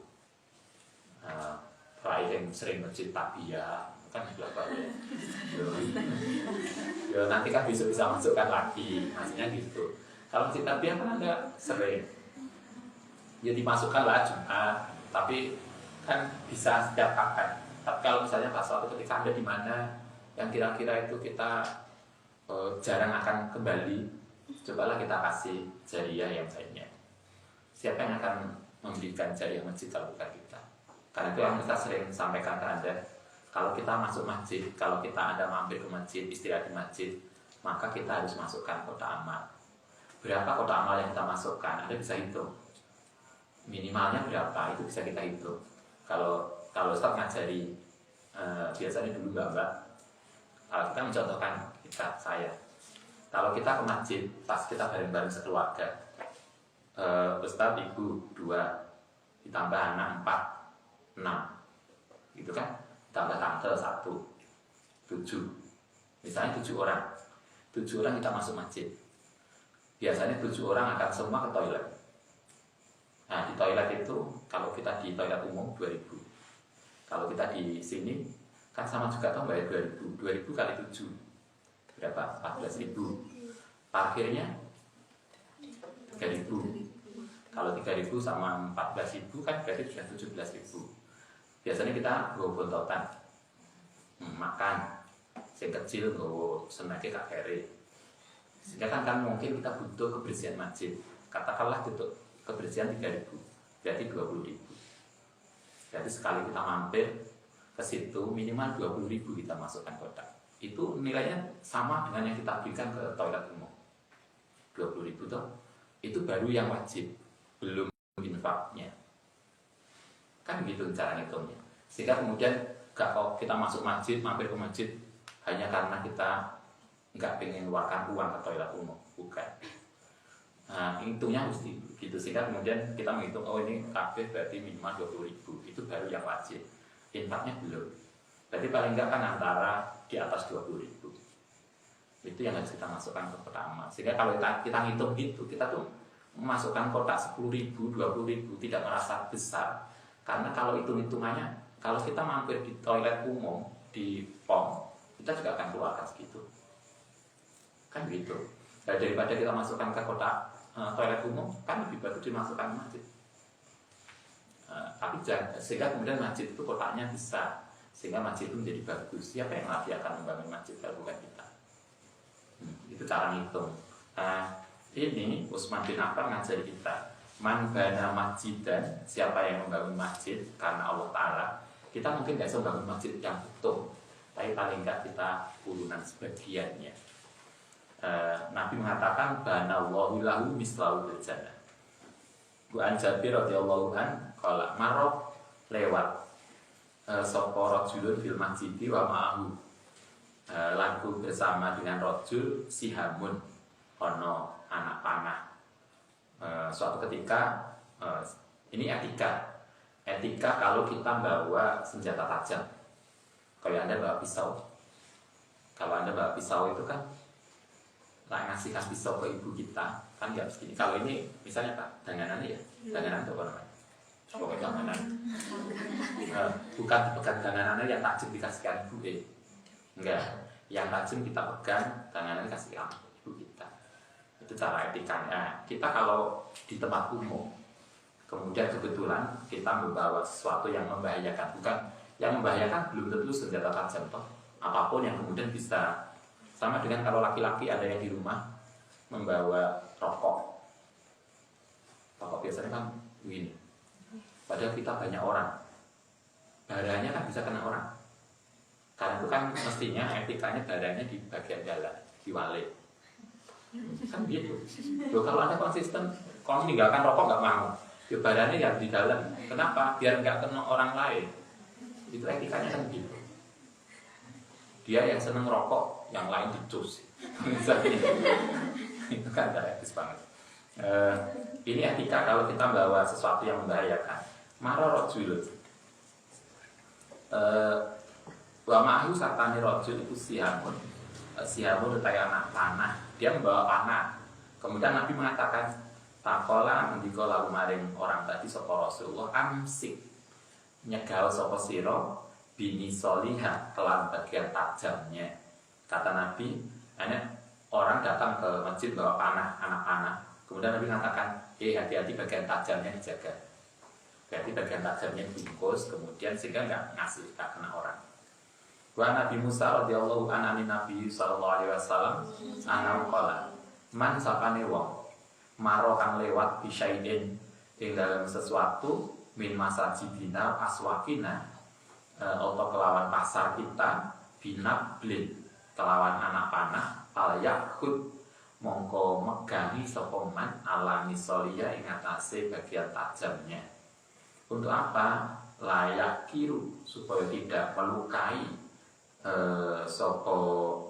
Peraih yang sering masjid takbiyah kan berapa ya? Ya nanti kan bisa masukkan lagi, maksudnya gitu. Kalau masjid takbiyah kan ada sering, ya dimasukkan lah Jumat, tapi kan bisa setiap kapan. Tapi kalau misalnya pas suatu ketika Anda di mana yang kira-kira itu kita jarang akan kembali, cobalah kita kasih jariah yang lainnya. Siapa yang akan memberikan jariah masjid kalau bukan kita? Karena itu yang kita sering sampaikan ke Anda, kalau kita masuk masjid, kalau kita Anda mampir ke masjid, istirahat di masjid, maka kita harus masukkan kota amal. Berapa kota amal yang kita masukkan? Anda bisa hitung. Minimalnya berapa, itu bisa kita hitung. Kalau Ustaz ngajari, biasanya dulu Mbak, kalau kita mencontohkan saya, kalau kita ke masjid, pas kita bareng-bareng sekeluarga, Ustaz, Ibu 2, ditambah anak 4, 6, gitu kan? Tambah tante 1, 7. Misalnya 7 orang. 7 orang kita masuk masjid. Biasanya 7 orang akan semua ke toilet. Nah, di toilet itu, kalau kita di toilet umum 2.000. Kalau kita di sini, kan sama juga toh bayar 2.000. 2.000 kali 7. Berapa? 14.000. Parkirnya 3.000. Kalau 3.000 sama 14.000 kan berarti sudah 17.000. Biasanya kita bawa bontotan, makan, yang kecil bawa senake kakere. Sehingga kan mungkin kita butuh kebersihan masjid. Katakanlah untuk kebersihan 3.000, berarti 20.000. Berarti sekali kita mampir ke situ minimal 20.000 kita masukkan kotak. Itu nilainya sama dengan yang kita berikan ke toilet umum. 20.000 toh, itu baru yang wajib, belum infaknya. Kan gitu cara ngitungnya. Sehingga kemudian kalau kita masuk masjid, mampir ke masjid hanya karena kita nggak pengen keluarkan uang ke toilet umum, bukan. Nah, hitungnya mesti gitu. Sehingga kemudian kita menghitung, oh ini kabeh berarti minimal 20.000, itu baru yang wajib. Infaknya belum. Berarti paling enggak kan antara di atas 20.000. Itu yang harus kita masukkan ke pertama. Sehingga kalau kita ngitung gitu, kita tuh memasukkan kotak 10.000, 20.000 tidak merasa besar. Karena kalau hitung-hitungannya, kalau kita mampir di toilet umum, di POM, kita juga akan keluarkan segitu. Kan gitu. Nah, daripada kita masukkan ke kotak toilet umum, kan lebih bagus dimasukkan ke masjid. Tapi sehingga kemudian masjid itu kotaknya besar, sehingga masjid itu menjadi bagus. Siapa yang lagi akan membangun masjid kalau bukan kita? Itu cara ngitung. Ini Utsman bin Affan ngajari kita, man bana masjidan, siapa yang membangun masjid karena Allah Ta'ala. Kita mungkin nggak bisa membangun masjid yang utuh, tapi paling nggak kita urunan sebagiannya. Nabi mengatakan bana Allahu lahu mislahu bil jannah. An Jabir radhiyallahu an qala marok lewat sapa rajulun fil masjidi wa ma'ahu, lagu bersama dengan rajul sihamun ono anak panah. Suatu ketika, ini etika kalau kita bawa senjata tajam. Kalau Anda bawa pisau, itu kan ngasihkan pisau ke ibu kita kan nggak begini. Kalau ini misalnya Pak, danganannya ya, danganan itu apa namanya? Pokoknya danganan, bukan dipegang danganannya yang tajam dikasihkan ibu enggak, yang tajam kita pegang, danganannya kasih ibu kita. Itu cara etikanya. Kita kalau di tempat umum, kemudian kebetulan kita membawa sesuatu yang membahayakan, bukan yang membahayakan belum tentu senjata tajam toh, apapun yang kemudian bisa. Sama dengan kalau laki-laki ada yang di rumah membawa rokok biasanya kan begini, padahal kita banyak orang, baranya kan bisa kena orang. Karena itu kan mestinya etikanya baranya di bagian dalam, di wale. Kan gitu. Loh, kalau Anda konsisten, kalau meninggalkan rokok nggak mau, ya badannya yang di dalam. Kenapa? Biar nggak kena orang lain. Itu etikanya kan gitu. Dia yang seneng rokok, yang lain dicus. Itu kan tidak etis banget. Ini etika kalau kita bawa sesuatu yang membahayakan. Marah rojul. Wa ma'ahu sartani rojul itu sihamun utai anak panah. Dia membawa panah. Kemudian Nabi mengatakan, takola mendikola maring orang tadi sapa Rasulullah amsik nyegal sapa sira bini soliha kelan bagian tajamnya. Kata Nabi, orang datang ke masjid bawa panah, anak panah. Kemudian Nabi mengatakan, hati-hati bagian tajamnya dijaga. Berarti bagian tajamnya dibungkus, kemudian sehingga nggak kena orang. Wa Nabi Musa radhiyallahu anhu Nabi sallallahu alaihi wasallam anau qala man sapane wong maro kang lewat bisaiden ing dalam sesuatu min masajidina aswakina atau kelawan pasar kita binablin kelawan anak panah al yakhud mongko megangi sapa man alami solia ing atase bagian tajamnya. Untuk apa? Layak kiru supaya tidak melukai sapa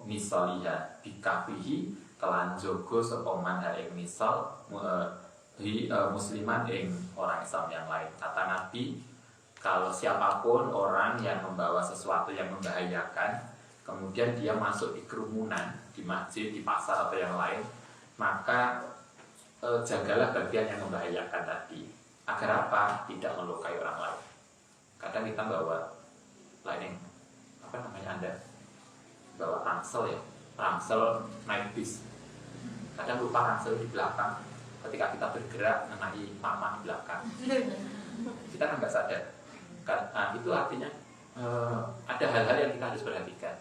nisaliha bikafihi kelan jogo sapa man ing misal musliman ing orang Islam yang lain. Kata Nabi, kalau siapapun orang yang membawa sesuatu yang membahayakan, kemudian dia masuk di kerumunan, di masjid, di pasar atau yang lain, maka jagalah bagian yang membahayakan tadi. Agar apa? Tidak melukai orang lain. Kadang kita bawa lining, apa namanya Anda? Bawa ransel ya, ransel naik bis. Kadang lupa ransel di belakang. Ketika kita bergerak mengenai mama di belakang, kita kan nggak sadar. Nah, itu artinya ada hal-hal yang kita harus perhatikan.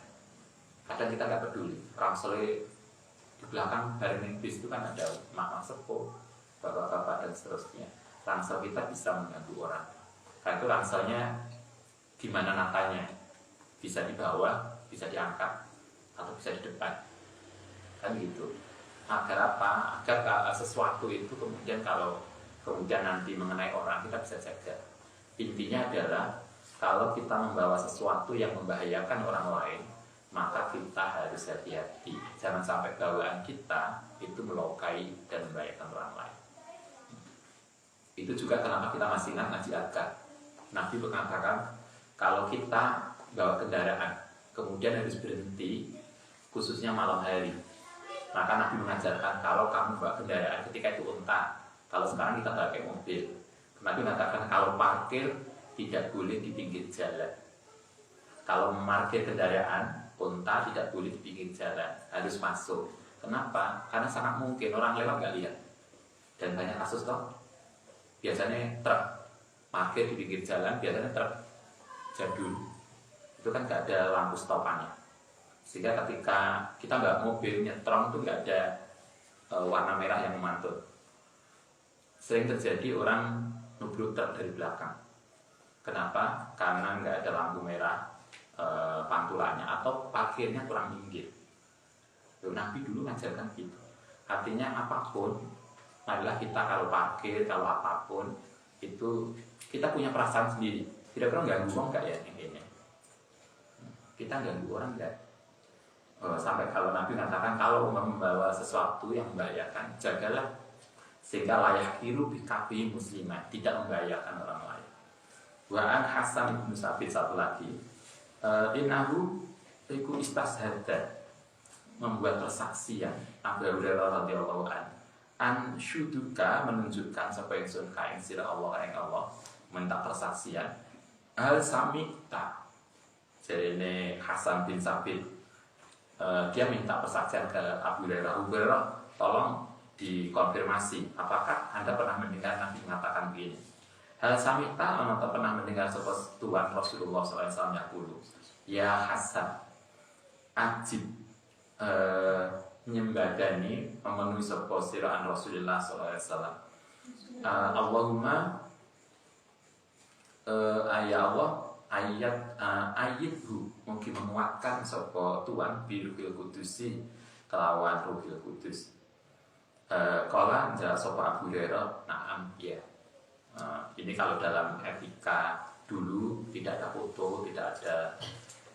Kadang kita nggak peduli. Ransel di belakang bareng bis itu kan ada mama sepuh, bapak-bapak dan seterusnya. Ransel kita bisa mengganggu orang. Karena itu ranselnya gimana natanya, bisa di bawah, bisa diangkat, atau bisa di depan, kan gitu. Agar apa? Agar sesuatu itu kemudian kalau kemudian nanti mengenai orang kita bisa jaga. Intinya adalah kalau kita membawa sesuatu yang membahayakan orang lain, maka kita harus hati-hati. Jangan sampai bawaan kita itu melukai dan membahayakan orang lain. Itu juga kenapa kita masih ingat ngaji adkar. Nabi mengatakan kalau kita bawa kendaraan, kemudian harus berhenti, khususnya malam hari. Maka Nabi mengajarkan kalau kamu bawa kendaraan ketika itu unta, kalau sekarang kita pakai mobil. Nabi mengatakan kalau parkir tidak boleh di pinggir jalan. Kalau memarkir kendaraan, unta tidak boleh di pinggir jalan, harus masuk. Kenapa? Karena sangat mungkin orang lewat nggak lihat. Dan banyak kasus toh. Biasanya truk parkir di pinggir jalan, biasanya truk jadul. Itu kan nggak ada lampu stopannya. Sehingga ketika kita nggak mobil nyetron itu nggak ada warna merah yang memantul. Sering terjadi orang nubruk truk dari belakang. Kenapa? Karena nggak ada lampu merah pantulannya atau parkirnya kurang pinggir. Nabi dulu ngajarkan gitu. Artinya apapun, marilah kita kalau parkir, kalau apapun itu kita punya perasaan sendiri. Kira-kira ganggu orang nggak ya ini? Kita ganggu orang nggak? Sampai kalau Nabi mengatakan kalau membawa sesuatu yang membahayakan, jagalah sehingga layak hirup bikafi muslimah, tidak membahayakan orang lain. Wa'an Hasan bin Sabit satu lagi, innahu iku istashhada, membuat persaksian Abu Hurairah radhiyallahu an syuduka, menunjukkan supaya ingsun ka ing sira Allah ing Allah, minta persaksian hal samita. Jadi ini Hasan bin Sabit dia minta persaksian ke Abu Hurairah. Abu Hurairah, tolong dikonfirmasi apakah Anda pernah mendengar Nabi mengatakan begini. Hal samita, atau pernah mendengar sebuah Tuhan Rasulullah SAW yaqulu, ya Hasan ajib nyembadani memenuhi sebuah siraan Rasulullah SAW. Allahumma ya Allah ayathu, mungkin menguatkan sebuah Tuhan biruhil kudusi kelawan ruhil kudus. Kala jawab sebuah Abu Hurairah, na'am ya. Ini kalau dalam etika dulu tidak ada foto, tidak ada.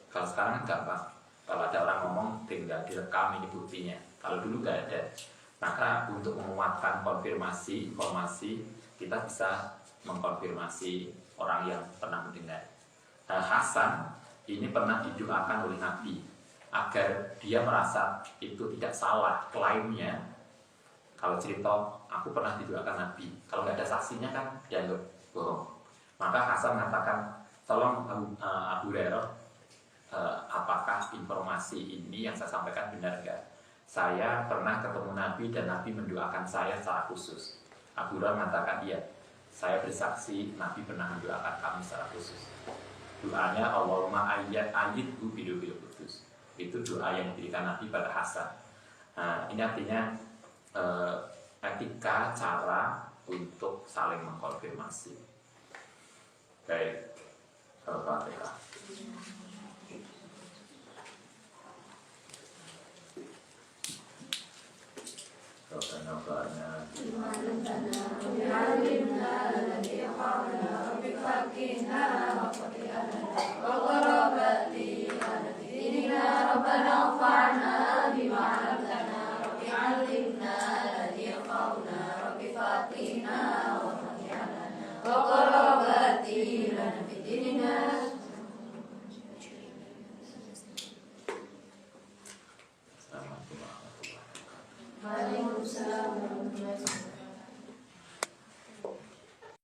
Kalau sekarang kan gampang. Kalau ada orang ngomong tinggal direkam ini buktinya. Kalau dulu nggak ada. Maka untuk menguatkan konfirmasi informasi, kita bisa mengkonfirmasi orang yang pernah mendengar. Hasan ini pernah didoakan oleh Nabi agar dia merasa itu tidak salah klaimnya. Kalau cerita aku pernah didoakan Nabi, kalau nggak ada saksinya kan dianggap bohong. Maka Hasan mengatakan, tolong Abu Hurairah, apakah informasi ini yang saya sampaikan benar enggak? Saya pernah ketemu Nabi dan Nabi mendoakan saya secara khusus. Abu Hurairah mengatakan iya, saya bersaksi Nabi pernah mendoakan kami secara khusus. Doanya Allahumma ayyidhu biruhil qudus. Itu doa yang diberikan Nabi pada Hasan. Ini artinya etika cara untuk saling mengkonfirmasi. Baik, Al-Fatihah. Rabbana